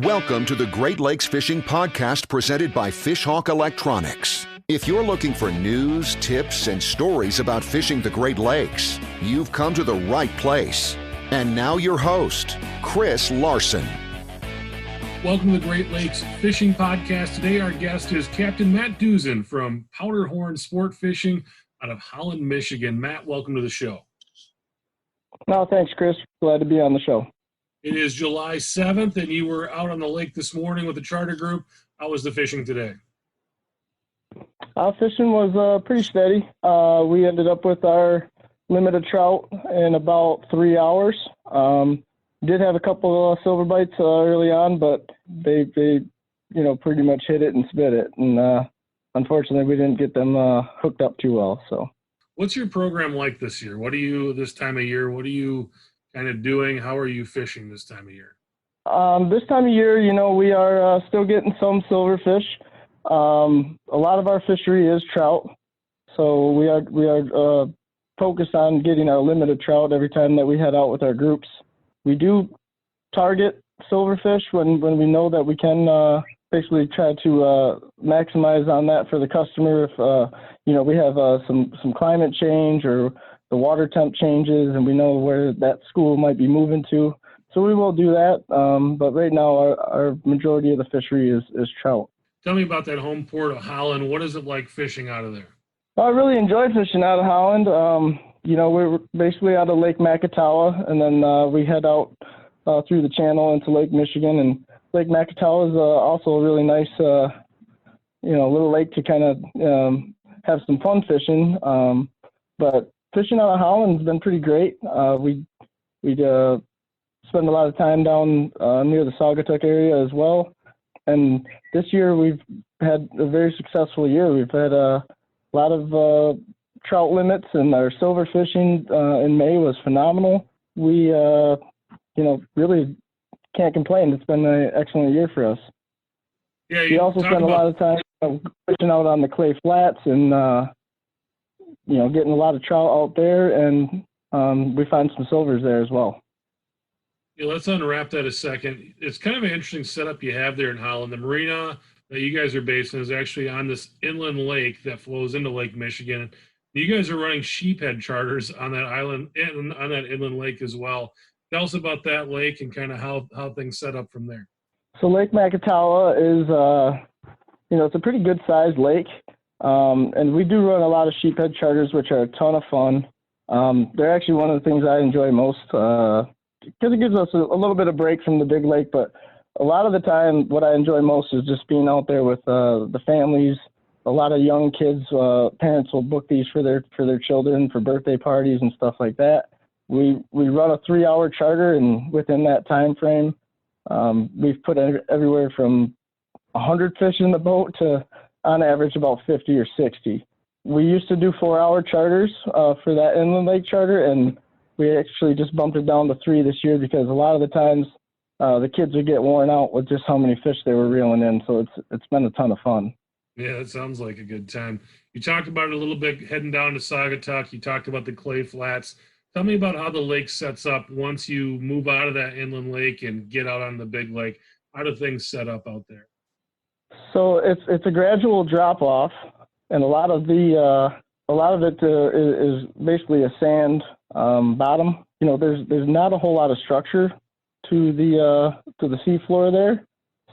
Welcome to the Great Lakes Fishing Podcast presented by Fishhawk Electronics. If you're looking for news, tips, and stories about fishing the Great Lakes, you've come to the right place. And now your host, Chris Larson. Welcome to the Great Lakes Fishing Podcast. Today our guest is Captain Matt Doozan from Powderhorn Sportfishing out of Holland, Michigan. Matt, welcome to the show. No, thanks, Chris. Glad to be on the show. It is July 7th, and you were out on the lake this morning with the charter group. How was the fishing today? Fishing was pretty steady. We ended up with our limit of trout in about 3 hours. Did have a couple of silver bites early on, but they pretty much hit it and spit it. And unfortunately, we didn't get them hooked up too well. So, what's your program like this year? What are you this time of year? What are you kind of doing? How are you fishing this time of year? This time of year, we are still getting some silverfish. A lot of our fishery is trout, so we are focused on getting our limit of trout every time that we head out with our groups. We do target silverfish when we know that we can basically try to maximize on that for the customer. If we have some climate change or the water temp changes and we know where that school might be moving to. So we will do that. But right now our majority of the fishery is trout. Tell me about that home port of Holland. What is it like fishing out of there? I really enjoy fishing out of Holland. We're basically out of Lake Macatawa, and then we head out through the channel into Lake Michigan. And Lake Macatawa is also a really nice, little lake to kind of have some fun fishing. But fishing out of Holland has been pretty great. We spend a lot of time down near the Saugatuck area as well. And this year we've had a very successful year. We've had a lot of trout limits, and our silver fishing in May was phenomenal. We, really can't complain. It's been an excellent year for us. Yeah, we also spent a lot of time fishing out on the clay flats and, getting a lot of trout out there, and we find some silvers there as well. Yeah, let's unwrap that a second. It's kind of an interesting setup you have there in Holland. The marina that you guys are based in is actually on this inland lake that flows into Lake Michigan. You guys are running sheephead charters on that island, on that inland lake as well. Tell us about that lake and kind of how things set up from there. So Lake Macatawa is, it's a pretty good sized lake. And we do run a lot of sheephead charters, which are a ton of fun. They're actually one of the things I enjoy most, because it gives us a little bit of break from the big lake. But a lot of the time, what I enjoy most is just being out there with the families. A lot of young kids, parents will book these for their children for birthday parties and stuff like that. We run a 3-hour charter, and within that time frame, we've put everywhere from 100 fish in the boat to, on average, about 50 or 60. We used to do 4-hour charters for that inland lake charter, and we actually just bumped it down to 3 this year because a lot of the times the kids would get worn out with just how many fish they were reeling in. So it's been a ton of fun. Yeah, that sounds like a good time. You talked about it a little bit heading down to Saugatuck. You talked about the clay flats. Tell me about how the lake sets up once you move out of that inland lake and get out on the big lake. How do things set up out there? So it's a gradual drop off, and a lot of it is basically a sand bottom. There's not a whole lot of structure to the seafloor there,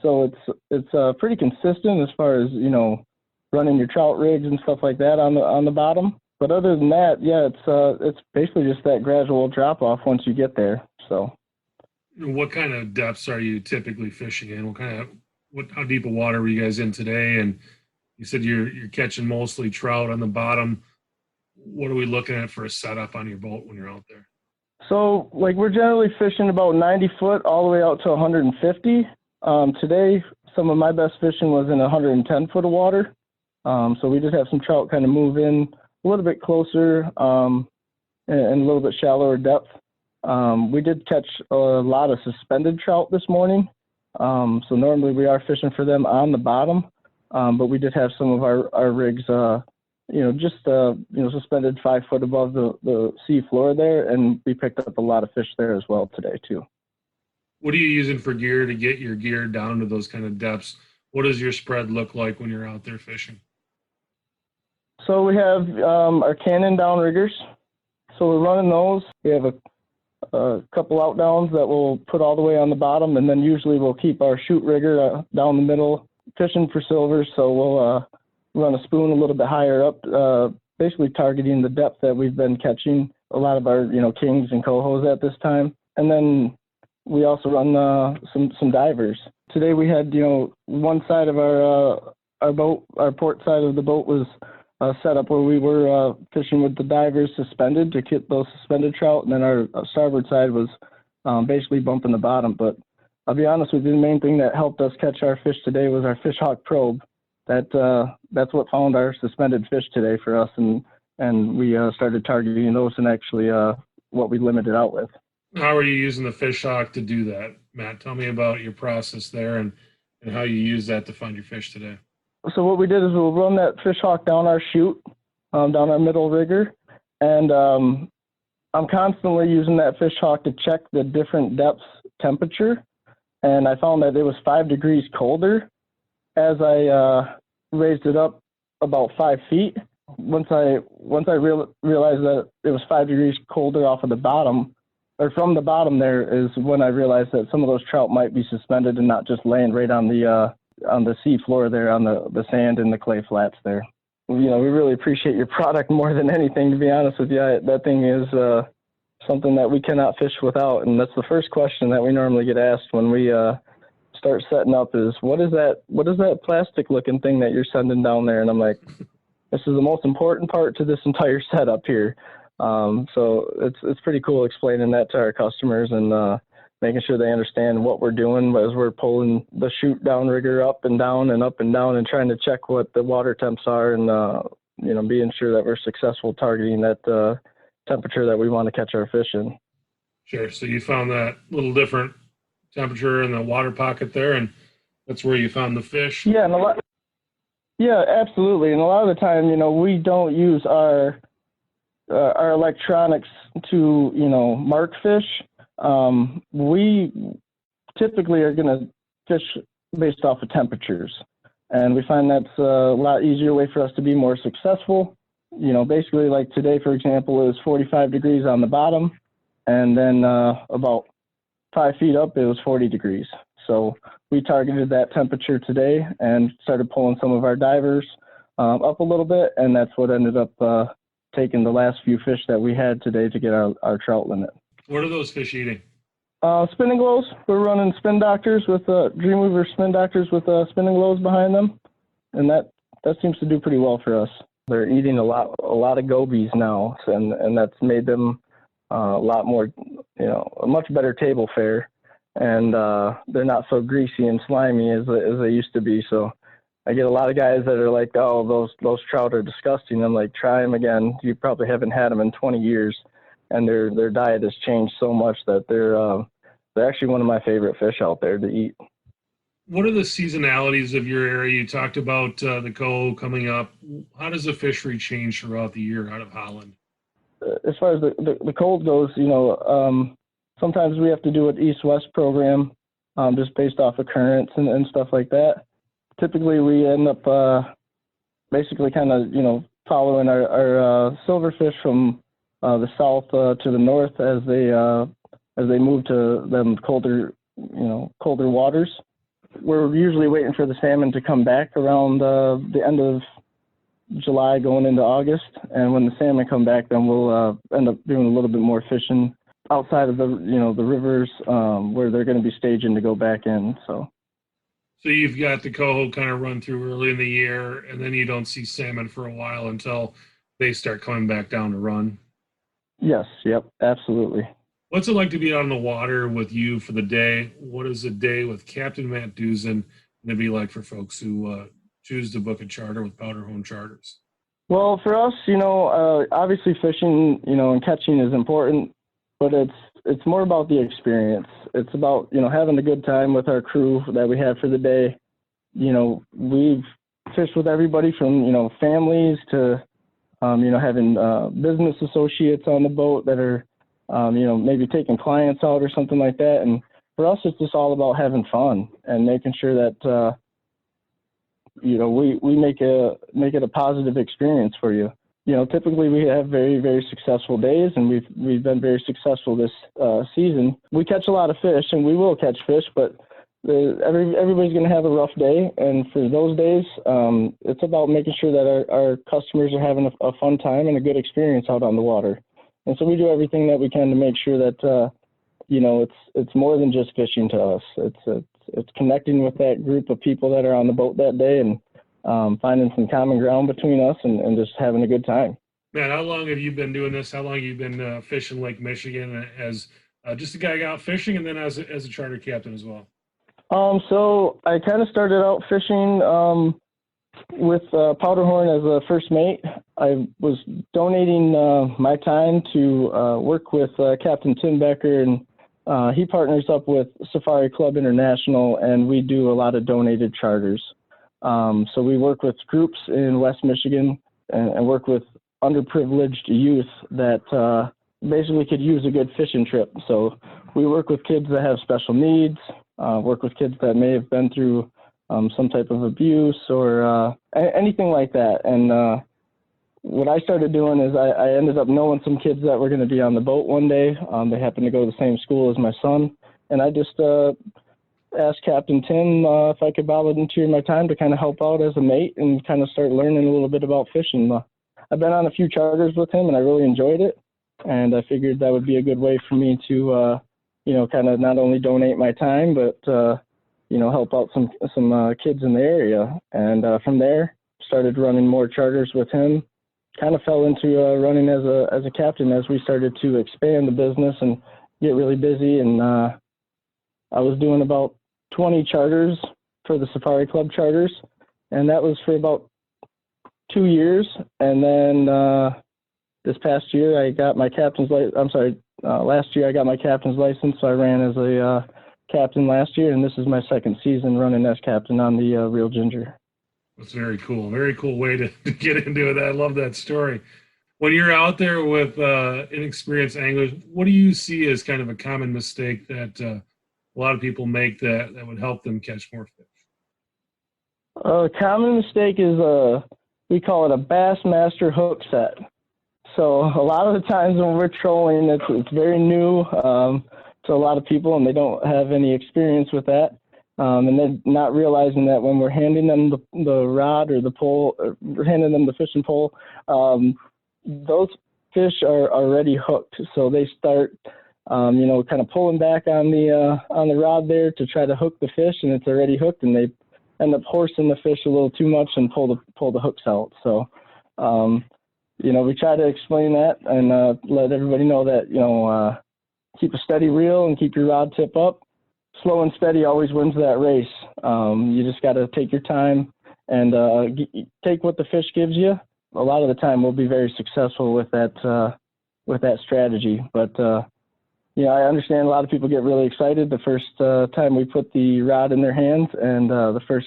so it's pretty consistent as far as running your trout rigs and stuff like that on the bottom. But other than that, yeah, it's basically just that gradual drop off once you get there. So, what kind of depths are you typically fishing in? How deep of water were you guys in today? And you said you're catching mostly trout on the bottom. What are we looking at for a setup on your boat when you're out there? So, we're generally fishing about 90 foot all the way out to 150. Today, some of my best fishing was in 110 foot of water. So we did have some trout kind of move in a little bit closer and a little bit shallower depth. We did catch a lot of suspended trout this morning. So normally we are fishing for them on the bottom, but we did have some of our rigs, suspended 5 foot above the sea floor there, and we picked up a lot of fish there as well today too. What are you using for gear to get your gear down to those kind of depths? What does your spread look like when you're out there fishing? So we have our Cannon downriggers. So we're running those. We have a couple out downs that we'll put all the way on the bottom, and then usually we'll keep our shoot rigger down the middle, fishing for silvers. So we'll run a spoon a little bit higher up, basically targeting the depth that we've been catching a lot of our, kings and cohos at this time. And then we also run some divers. Today we had, one side of our boat, our port side of the boat was set up where we were fishing with the divers suspended to get those suspended trout, and then our starboard side was basically bumping the bottom. But I'll be honest with you, the main thing that helped us catch our fish today was our Fishhawk Probe. That's what found our suspended fish today for us, and we started targeting those, and actually what we limited out with. How are you using the Fishhawk to do that, Matt? Tell me about your process there and how you use that to find your fish today. So what we did is we'll run that Fishhawk down our chute, down our middle rigger, and I'm constantly using that Fishhawk to check the different depths temperature, and I found that it was 5 degrees colder as I raised it up about 5 feet. Once I realized that it was 5 degrees colder off of the bottom, or from the bottom there, is when I realized that some of those trout might be suspended and not just laying right on the sea floor there, on the sand and the clay flats there. We really appreciate your product more than anything, to be honest with you. That thing is something that we cannot fish without, and that's the first question that we normally get asked when we start setting up is, what is that plastic looking thing that you're sending down there? And I'm like, this is the most important part to this entire setup here. So it's pretty cool explaining that to our customers and making sure they understand what we're doing as we're pulling the chute downrigger up and down and trying to check what the water temps are, and being sure that we're successful targeting that temperature that we want to catch our fish in. Sure. So you found that little different temperature in the water pocket there, and that's where you found the fish. Yeah, yeah, absolutely. And a lot of the time, we don't use our electronics to mark fish. We typically are going to fish based off of temperatures, and we find that's a lot easier way for us to be more successful. Basically, like today, for example, it was 45 degrees on the bottom, and then about 5 feet up, it was 40 degrees. So we targeted that temperature today and started pulling some of our divers up a little bit, and that's what ended up taking the last few fish that we had today to get our trout limit. What are those fish eating? Spinning glows. We're running spin doctors with Dreamweaver spin doctors with spinning glows behind them, and that seems to do pretty well for us. They're eating a lot of gobies now, and that's made them a lot more, a much better table fare, and they're not so greasy and slimy as they used to be. So I get a lot of guys that are like, oh, those trout are disgusting. I'm like, try them again. You probably haven't had them in 20 years, and their diet has changed so much that they're actually one of my favorite fish out there to eat. What are the seasonalities of your area? You talked about the coho coming up. How does the fishery change throughout the year out of Holland? As far as the cold goes, sometimes we have to do an east-west program just based off of currents and stuff like that. Typically, we end up basically kind of, following our silverfish from the south to the north as they move to them colder waters. We're usually waiting for the salmon to come back around the end of July going into August, and when the salmon come back, then we'll end up doing a little bit more fishing outside of the rivers where they're going to be staging to go back in. So you've got the coho kind of run through early in the year, and then you don't see salmon for a while until they start coming back down to run. Yes, yep, absolutely. What's it like to be out on the water with you for the day? What is a day with Captain Matt Doozan going to be like for folks who choose to book a charter with Powderhorn Charters? Well, for us, obviously fishing, and catching is important, but it's more about the experience. It's about, having a good time with our crew that we have for the day. We've fished with everybody from, families to, having business associates on the boat that are, maybe taking clients out or something like that. And for us, it's just all about having fun and making sure that, we make it a positive experience for you. Typically we have very, very successful days, and we've been very successful this season. We catch a lot of fish, and we will catch fish, but everybody's going to have a rough day. And for those days, it's about making sure that our customers are having a fun time and a good experience out on the water. And so we do everything that we can to make sure that, it's more than just fishing to us. It's connecting with that group of people that are on the boat that day, and finding some common ground between us and just having a good time. Matt, how long have you been doing this? How long have you been fishing Lake Michigan as just a guy out fishing, and then as a charter captain as well? So I kind of started out fishing with Powderhorn as a first mate. I was donating my time to work with Captain Tim Becker, and he partners up with Safari Club International, and we do a lot of donated charters. So we work with groups in West Michigan and work with underprivileged youth that basically could use a good fishing trip. So we work with kids that have special needs, work with kids that may have been through some type of abuse or anything like that. And what I started doing is I ended up knowing some kids that were going to be on the boat one day. They happened to go to the same school as my son. And I just asked Captain Tim if I could volunteer my time to kind of help out as a mate and kind of start learning a little bit about fishing. I've been on a few charters with him, and I really enjoyed it. And I figured that would be a good way for me to, kind of not only donate my time, but, help out some kids in the area. And from there, started running more charters with him. Kind of fell into running as a captain as we started to expand the business and get really busy. And I was doing about 20 charters for the Safari Club charters, and that was for about 2 years. And then this past year I got my captain's last year I got my captain's license, so I ran as a captain last year, and this is my second season running as captain on the Real Ginger. That's very cool. Very cool way to get into it. I love that story. When you're out there with inexperienced anglers, what do you see as kind of a common mistake that a lot of people make that would help them catch more fish? A common mistake is we call it a Bassmaster hook set. So a lot of the times when we're trolling, it's very new to a lot of people, and they don't have any experience with that. And then not realizing that when we're handing them the rod or the pole, or we're handing them the fishing pole, those fish are already hooked. So they start, kind of pulling back on the rod there to try to hook the fish, and it's already hooked, and they end up horsing the fish a little too much and pull the hooks out. So, we try to explain that and let everybody know that, keep a steady reel and keep your rod tip up. Slow and steady always wins that race. You just got to take your time and take what the fish gives you. A lot of the time we'll be very successful with that strategy. But, I understand a lot of people get really excited the first time we put the rod in their hands, and the first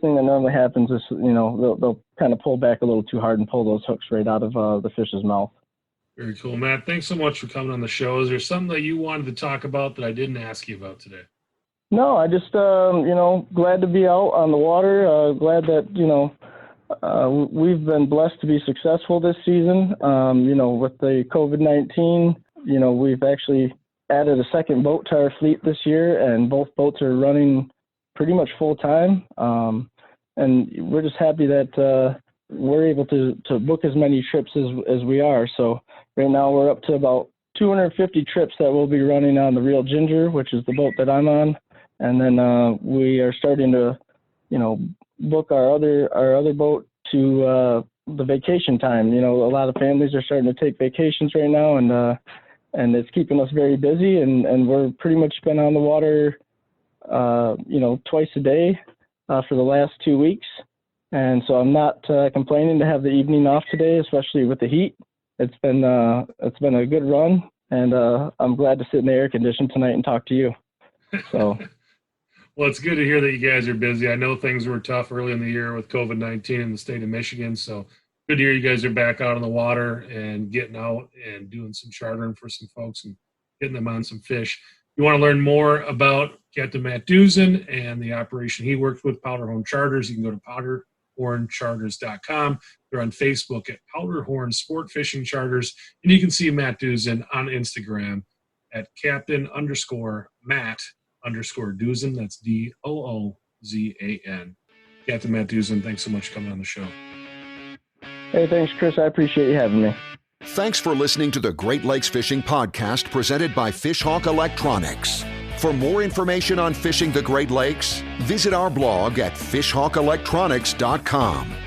thing that normally happens is, they'll kind of pull back a little too hard and pull those hooks right out of the fish's mouth. Very cool, Matt. Thanks so much for coming on the show. Is there something that you wanted to talk about that I didn't ask you about today? No, I just, glad to be out on the water. Glad that, we've been blessed to be successful this season. With the COVID-19, we've actually added a second boat to our fleet this year, and both boats are running pretty much full time. And we're just happy that we're able to book as many trips as we are. So right now we're up to about 250 trips that we'll be running on the Real Ginger, which is the boat that I'm on. And then we are starting to, book our other boat to the vacation time. A lot of families are starting to take vacations right now, and it's keeping us very busy. And we're pretty much been on the water, twice a day for the last 2 weeks. And so I'm not complaining to have the evening off today, especially with the heat. It's been a good run, and I'm glad to sit in the air condition tonight and talk to you. So, well, it's good to hear that you guys are busy. I know things were tough early in the year with COVID-19 in the state of Michigan, so good to hear you guys are back out on the water and getting out and doing some chartering for some folks and getting them on some fish. you want to learn more about Captain Matt Doozan and the operation he works with, Powderhorn Charters, you can go to powderhorncharters.com. They're on Facebook at Powderhorn Sportfishing Charters, and you can see Matt Doozan on Instagram at Captain_Matt_Doozan. That's DOOZAN. Captain Matt Doozan, thanks so much for coming on the show. Hey, thanks, Chris. I appreciate you having me. Thanks for listening to the Great Lakes Fishing Podcast presented by Fishhawk Electronics. For more information on fishing the Great Lakes, visit our blog at fishhawkelectronics.com.